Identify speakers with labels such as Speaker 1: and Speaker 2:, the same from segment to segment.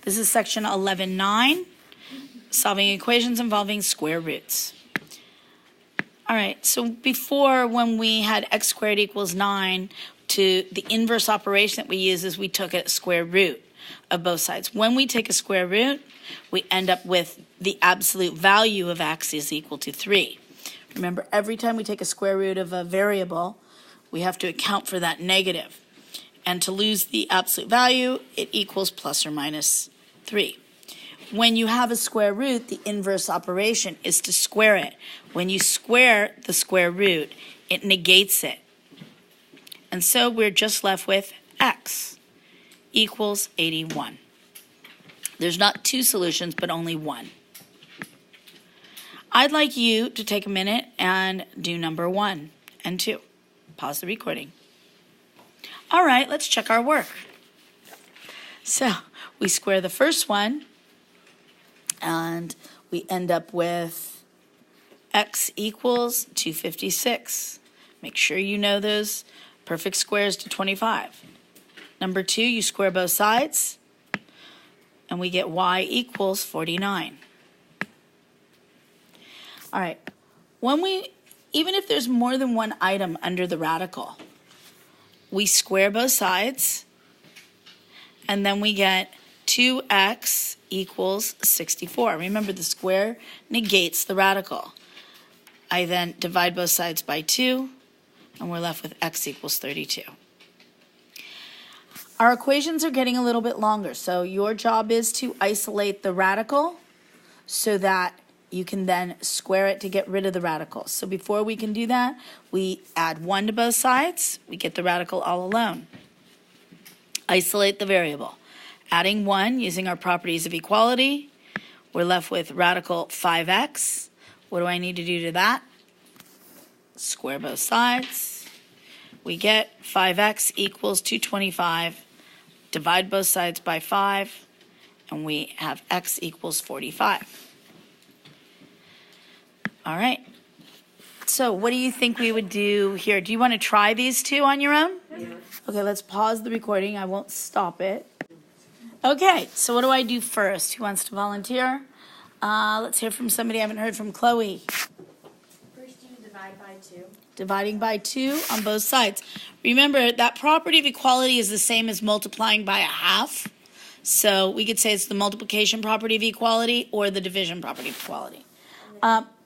Speaker 1: This is section 11.9, solving equations involving square roots. All right, so before, when we had x squared equals 9, to the inverse operation that we use is we took a square root of both sides. When we take a square root, we end up with the absolute value of x is equal to 3. Remember, every time we take a square root of a variable, we have to account for that negative. And to lose the absolute value, it equals plus or minus 3. When you have a square root, the inverse operation is to square it. When you square the square root, it negates it. And so we're just left with x equals 81. There's not two solutions, but only one. I'd like you to take a minute and do number 1 and 2. Pause the recording. All right, let's check our work. So we square the first one, and we end up with x equals 256. Make sure you know those perfect squares to 25. Number 2, you square both sides, and we get y equals 49. All right, even if there's more than one item under the radical, we square both sides, and then we get 2x equals 64. Remember, the square negates the radical. I then divide both sides by 2, and we're left with x equals 32. Our equations are getting a little bit longer, so your job is to isolate the radical so that you can then square it to get rid of the radical. So before we can do that, we add 1 to both sides. We get the radical all alone. Isolate the variable. Adding 1 using our properties of equality, we're left with radical 5x. What do I need to do to that? Square both sides. We get 5x equals 225. Divide both sides by 5, and we have x equals 45. All right. So what do you think we would do here? Do you want to try these two on your own? Yeah. Okay, let's pause the recording. I won't stop it. Okay, so what do I do first? Who wants to volunteer? Let's hear from somebody. I haven't heard from Chloe.
Speaker 2: First, you divide by 2.
Speaker 1: Dividing by 2 on both sides. Remember, that property of equality is the same as multiplying by a half. So we could say it's the multiplication property of equality or the division property of equality.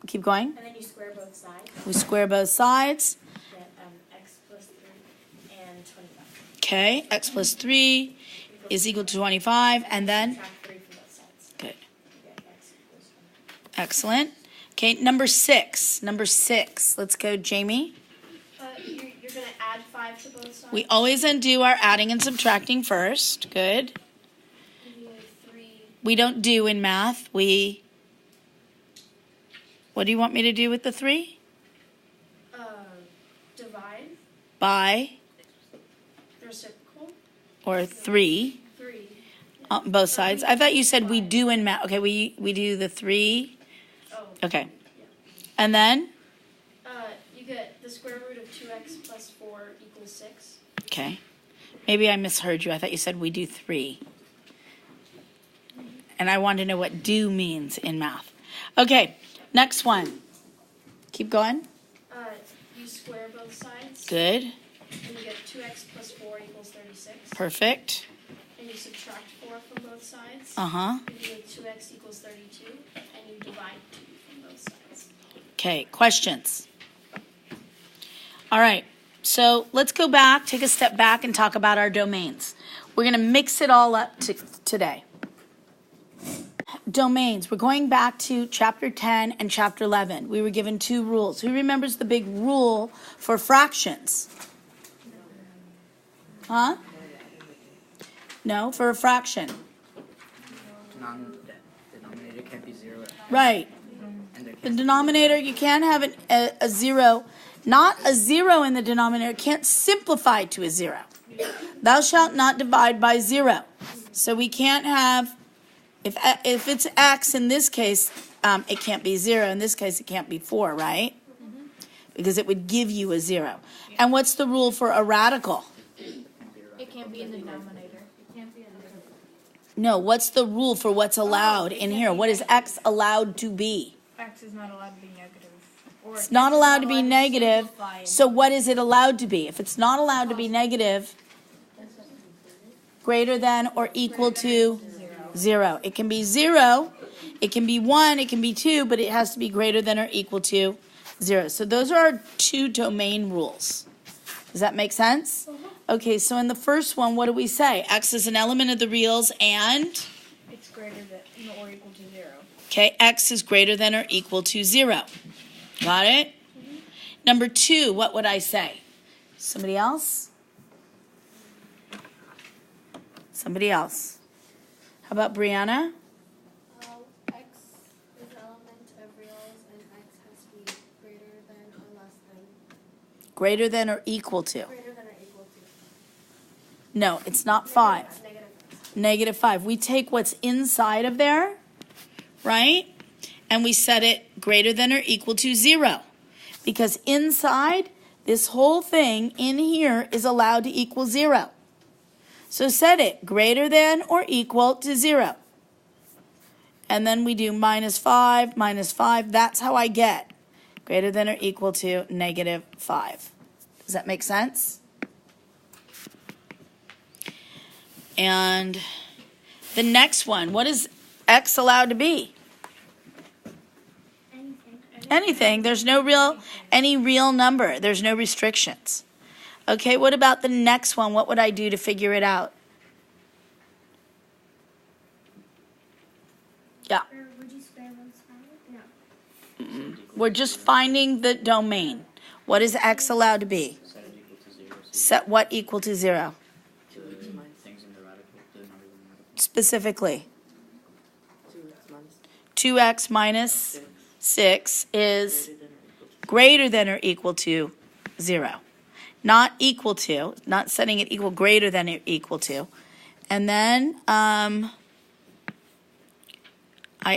Speaker 1: Keep going.
Speaker 2: And then you square both sides.
Speaker 1: We square both sides.
Speaker 2: Get x plus 3 and 25.
Speaker 1: Okay, x plus 3 is equal to 25, and then?
Speaker 2: Subtract 3 from both sides.
Speaker 1: Good.
Speaker 2: You get x equals 25.
Speaker 1: Excellent. Okay, number 6. Number 6. Let's go, Jamie.
Speaker 2: You're going to add 5 to both sides.
Speaker 1: We always undo our adding and subtracting first. Good.
Speaker 2: And you have 3.
Speaker 1: We don't do in math. What do you want me to do with the 3?
Speaker 2: Divide.
Speaker 1: By?
Speaker 2: The reciprocal.
Speaker 1: Or 3.
Speaker 2: 3.
Speaker 1: On both sides. I thought you said we do in math. Okay, we do the 3.
Speaker 2: Oh.
Speaker 1: Okay.
Speaker 2: Yeah.
Speaker 1: And then?
Speaker 2: You get the square root of 2x plus 4 equals 6.
Speaker 1: Okay. Maybe I misheard you. I thought you said we do 3. And I want to know what do means in math. Okay, next one. Keep going.
Speaker 2: You square both sides.
Speaker 1: Good.
Speaker 2: And you get 2x plus 4 equals 36.
Speaker 1: Perfect.
Speaker 2: And you subtract 4 from both sides.
Speaker 1: Uh-huh.
Speaker 2: And you get 2x equals 32. And you divide 2 from both sides.
Speaker 1: Okay, questions? All right, so let's go back, take a step back, and talk about our domains. We're going to mix it all up today. Domains. We're going back to chapter 10 and chapter 11. We were given 2 rules. Who remembers the big rule for fractions? Huh? No, for a fraction.
Speaker 3: Denominator can't be 0.
Speaker 1: Right. The denominator, you can't have a 0. Not a 0 in the denominator. It can't simplify to a 0. Thou shalt not divide by 0. So we can't have, if it's x in this case, it can't be 0. In this case, it can't be 4, right? Because it would give you a 0. And what's the rule for a radical?
Speaker 2: It can't be in the denominator. It can't be in
Speaker 1: No, what's the rule for what's allowed in here? What is X allowed to be?
Speaker 4: X is not allowed to be negative. Or
Speaker 1: It's not allowed to be negative.
Speaker 4: simplify it.
Speaker 1: So what is it allowed to be? If it's not allowed to be negative, greater than or equal to 0. It can be 0, it can be 1, it can be 2, but it has to be greater than or equal to 0. So those are our two domain rules. Does that make sense? Okay, so in the first one, what do we say? X is an element of the reals and,
Speaker 4: It's greater than or equal to 0.
Speaker 1: okay, X is greater than or equal to 0. Got it? Number 2, what would I say? Somebody else? Somebody else. How about Brianna?
Speaker 2: X is an element of reals and X has to be greater than or less than.
Speaker 1: Greater than or equal to?
Speaker 2: Greater than or equal to.
Speaker 1: No, it's not 5.
Speaker 2: Negative.
Speaker 1: -5. We take what's inside of there, right? And we set it greater than or equal to 0. Because inside, this whole thing in here is allowed to equal 0. So set it greater than or equal to 0. And then we do -5, -5. That's how I get greater than or equal to -5. Does that make sense? And the next one, what is X allowed to be? Anything. There's no any real number. There's no restrictions. Okay, what about the next one? What would I do to figure it out? Yeah,
Speaker 2: Or would you square 1 5? No.
Speaker 1: we're just finding the domain. What is X allowed to be?
Speaker 3: Set it equal to 0. So
Speaker 1: Set what equal to 0?
Speaker 3: the things in the radical, the numbers in the radical.
Speaker 1: Specifically. 2x minus 6 is greater than or equal to 0. Not equal to, not setting it equal, greater than or equal to. And then I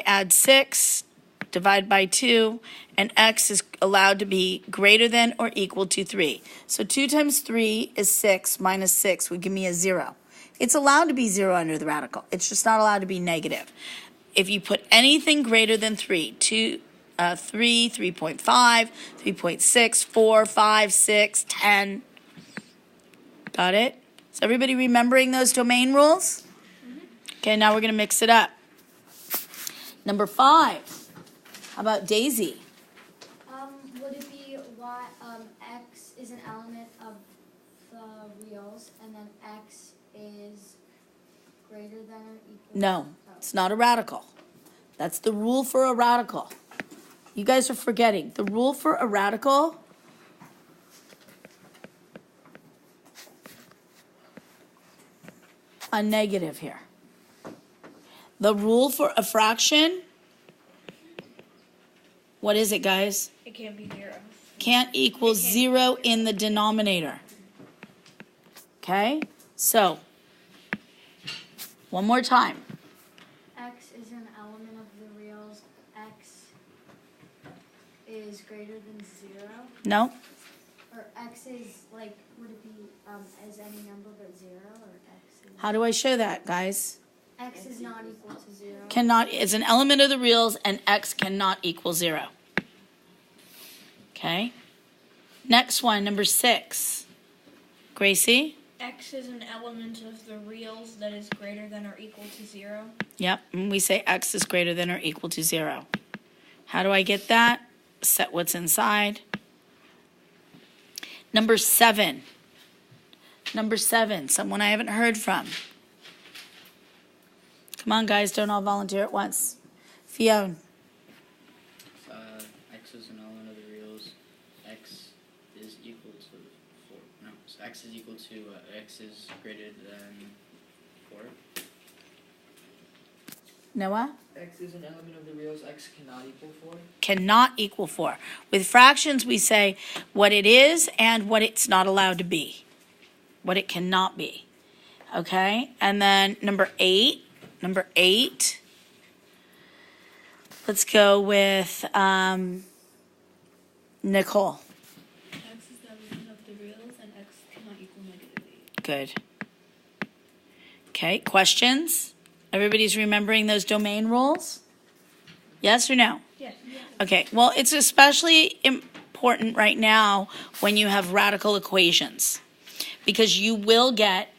Speaker 1: add 6, divide by 2, and X is allowed to be greater than or equal to 3. So 2 times 3 is 6, minus 6 would give me a 0. It's allowed to be 0 under the radical. It's just not allowed to be negative. If you put anything greater than 3, 3, 3.5, 3.6, 4, 5, 6, 10. Got it? Is everybody remembering those domain rules? Okay, now we're going to mix it up. Number 5. How about Daisy?
Speaker 2: Would it be y? X is an element of the reals, and then X is greater than or equal.
Speaker 1: No, it's not a radical. That's the rule for a radical. You guys are forgetting. The rule for a radical a negative here. The rule for a fraction, what is it, guys?
Speaker 4: It can't be 0.
Speaker 1: Can't equal 0 in the denominator. Okay? So, one more time.
Speaker 2: X is an element of the reals. X is greater than 0.
Speaker 1: No?
Speaker 2: Or X is like, would it be as any number but 0? Or X is,
Speaker 1: How do I show that, guys?
Speaker 2: X is not equal to 0.
Speaker 1: Cannot, it's an element of the reals, and X cannot equal 0. Okay? Next one, number 6. Gracie?
Speaker 4: X is an element of the reals that is greater than or equal to 0.
Speaker 1: Yep, and we say X is greater than or equal to 0. How do I get that? Set what's inside. Number 7. Number 7, someone I haven't heard from. Come on, guys, don't all volunteer at once. Fionn.
Speaker 3: X is an element of the reals. X is equal to 4. No, so X is equal to X is greater than 4.
Speaker 1: Noah?
Speaker 5: X is an element of the reals. X cannot equal 4.
Speaker 1: Cannot equal 4. With fractions, we say what it is and what it's not allowed to be. What it cannot be. Okay? And then number 8. Number 8. Let's go with Nicole.
Speaker 4: X is the element of the reals and X cannot equal -8.
Speaker 1: Good. Okay, questions? Everybody's remembering those domain rules? Yes or no?
Speaker 4: Yes.
Speaker 1: Okay, well, it's especially important right now when you have radical equations, because you will get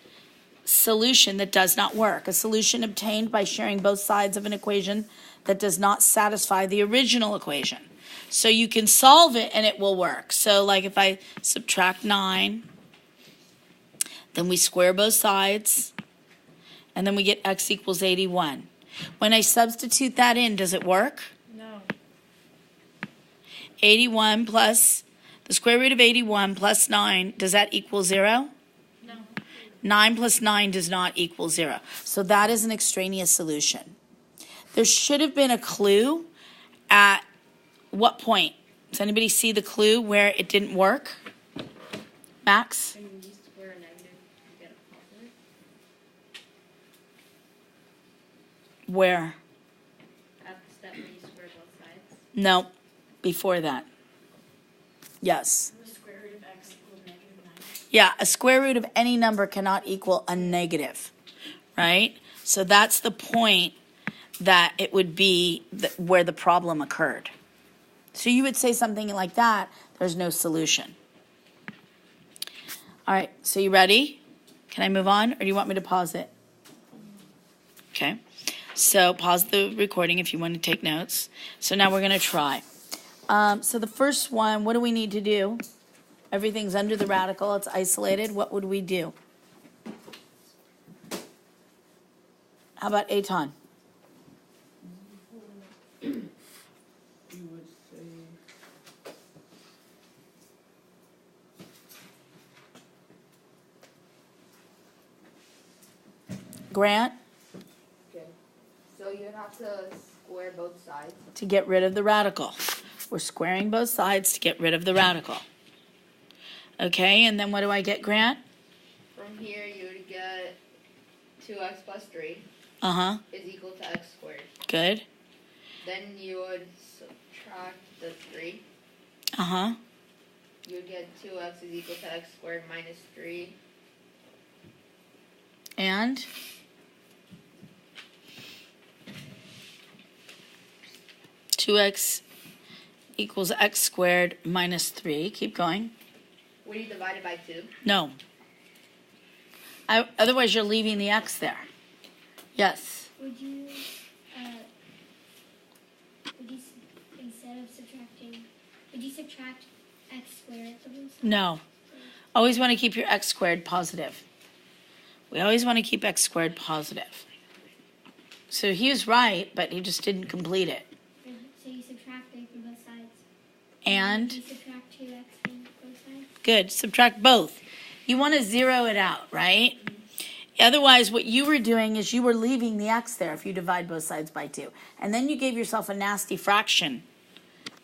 Speaker 1: solution that does not work, a solution obtained by sharing both sides of an equation that does not satisfy the original equation. So you can solve it and it will work. So like if I subtract 9, then we square both sides, and then we get x equals 81. When I substitute that in, does it work?
Speaker 4: No.
Speaker 1: 81 plus the square root of 81 plus 9, does that equal 0?
Speaker 4: No.
Speaker 1: 9 plus 9 does not equal 0. So that is an extraneous solution. There should have been a clue at what point? Does anybody see the clue where it didn't work? Max?
Speaker 6: When you square a negative, you get a positive.
Speaker 1: Where?
Speaker 6: At the step when you square both sides.
Speaker 1: No, before that. Yes.
Speaker 4: The square root of x equals -9.
Speaker 1: Yeah, a square root of any number cannot equal a negative, right? So that's the point that it would be where the problem occurred. So you would say something like that, there's no solution. All right, so you ready? Can I move on, or do you want me to pause it? Okay, so pause the recording if you want to take notes. So now we're going to try. So the first one, what do we need to do? Everything's under the radical, it's isolated. What would we do? How about Eitan?
Speaker 5: You would say
Speaker 1: Grant?
Speaker 7: Okay. So you have to square both sides.
Speaker 1: To get rid of the radical. We're squaring both sides to get rid of the radical. Okay, and then what do I get, Grant?
Speaker 7: From here, you would get 2x plus 3
Speaker 1: Uh-huh,
Speaker 7: is equal to x squared.
Speaker 1: good.
Speaker 7: Then you would subtract the 3.
Speaker 1: Uh-huh,
Speaker 7: You would get 2x is equal to x squared minus 3.
Speaker 1: and? Two x equals x squared minus 3. Keep going.
Speaker 7: Would you divide it by 2?
Speaker 1: No. Otherwise, you're leaving the x there. Yes.
Speaker 2: Would you, instead of subtracting, would you subtract x squared from this?
Speaker 1: No. Always want to keep your x squared positive. We always want to keep x squared positive. So he was right, but he just didn't complete it.
Speaker 2: So you subtract 3 from both sides.
Speaker 1: And?
Speaker 2: You subtract 2x from both sides.
Speaker 1: Good. Subtract both. You want to zero it out, right? Otherwise, what you were doing is you were leaving the x there if you divide both sides by 2. And then you gave yourself a nasty fraction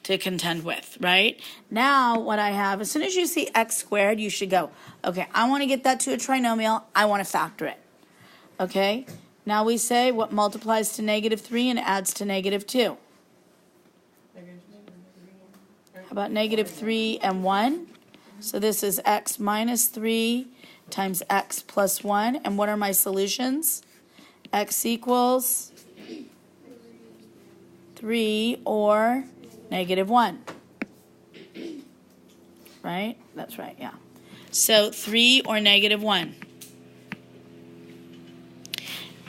Speaker 1: to contend with, right? Now, what I have, as soon as you see x squared, you should go, okay, I want to get that to a trinomial. I want to factor it. Okay? Now we say what multiplies to -3 and adds to -2. How about -3 and 1? So this is x minus 3 times x plus 1. And what are my solutions? X equals 3 or -1. Right? That's right, yeah. So 3 or -1.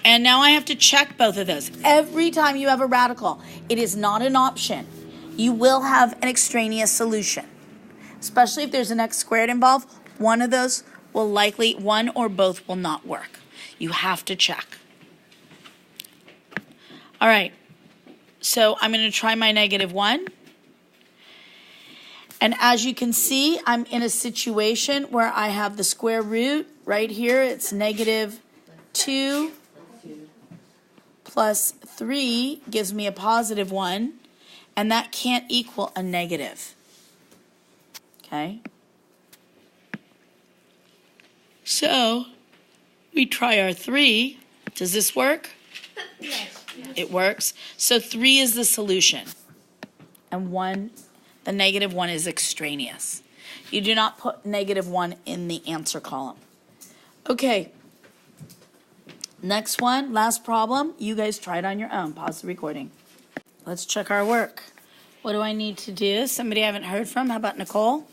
Speaker 1: And now I have to check both of those. Every time you have a radical, it is not an option. You will have an extraneous solution. Especially if there's an x squared involved, one of those will likely, one or both will not work. You have to check. All right, so I'm going to try my -1. And as you can see, I'm in a situation where I have the square root right here. It's -2 plus 3 gives me a +1, and that can't equal a negative. Okay? So, we try our 3. Does this work?
Speaker 4: Yes.
Speaker 1: It works. So 3 is the solution. And 1, the -1 is extraneous. You do not put -1 in the answer column. Okay. Next one, last problem. You guys try it on your own. Pause the recording. Let's check our work. What do I need to do? Somebody I haven't heard from. How about Nicole?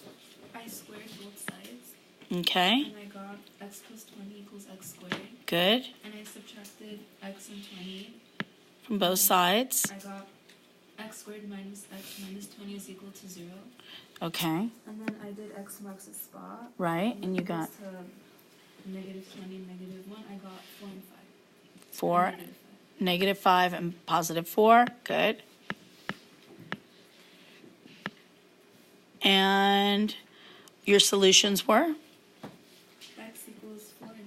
Speaker 8: I squared both sides,
Speaker 1: Okay,
Speaker 8: and I got x plus 20 equals x squared,
Speaker 1: good.
Speaker 8: and I subtracted x and 20.
Speaker 1: From both sides.
Speaker 8: I got x squared minus x minus 20 is equal to 0.
Speaker 1: Okay,
Speaker 8: And then I did x marks a spot.
Speaker 1: right. And you got
Speaker 8: equals to negative 20, negative 1. I got 4 and 5.
Speaker 1: 4,
Speaker 8: Negative 5.
Speaker 1: negative 5, and positive 4. Good. And your solutions were?
Speaker 8: X equals 4 and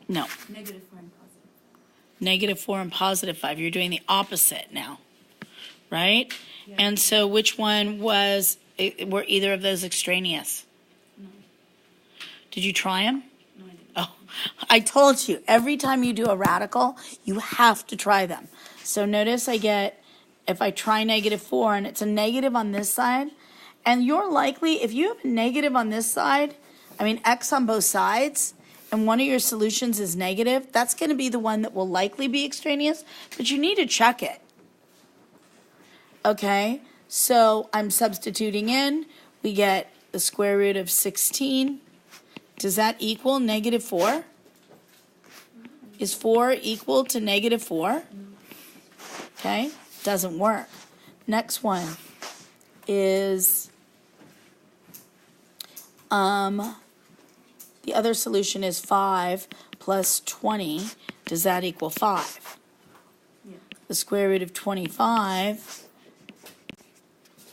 Speaker 1: No.
Speaker 8: negative 4 and positive.
Speaker 1: Negative 4 and positive 5. You're doing the opposite now, right?
Speaker 8: Yeah.
Speaker 1: And so which one was, were either of those extraneous?
Speaker 8: No,
Speaker 1: Did you try them?
Speaker 8: no, I didn't.
Speaker 1: Oh, I told you, every time you do a radical, you have to try them. So notice I get, if I try negative 4 and it's a negative on this side, and you're likely, if you have a negative on this side, I mean x on both sides, and one of your solutions is negative, that's going to be the one that will likely be extraneous, but you need to check it. Okay, so I'm substituting in, we get the square root of 16. Does that equal negative 4? Is 4 equal to negative 4? Okay, doesn't work. Next one is, the other solution is 5 plus 20. Does that equal 5?
Speaker 8: Yeah.
Speaker 1: The square root of 25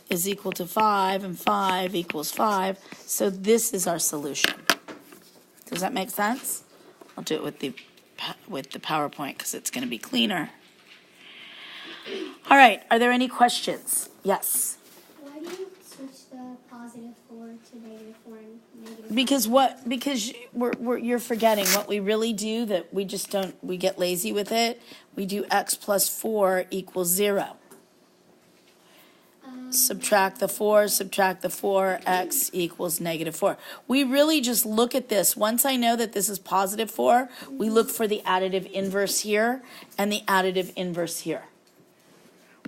Speaker 1: is equal to 5, and 5 equals 5. So this is our solution. Does that make sense? I'll do it with the PowerPoint because it's going to be cleaner. All right, are there any questions? Yes.
Speaker 2: Why do you switch the positive 4 to negative 4 and negative
Speaker 1: Because you're forgetting what we really do, that we just don't, we get lazy with it. We do x plus 4 equals 0. Subtract the 4, x equals negative 4. We really just look at this. Once I know that this is positive 4, we look for the additive inverse here and the additive inverse here.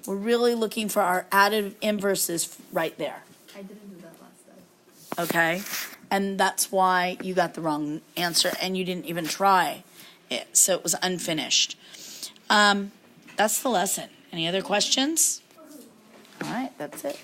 Speaker 1: We're really looking for our additive inverses right there.
Speaker 8: I didn't do that last time.
Speaker 1: Okay? And that's why you got the wrong answer and you didn't even try it. So it was unfinished. That's the lesson. Any other questions? All right, that's it.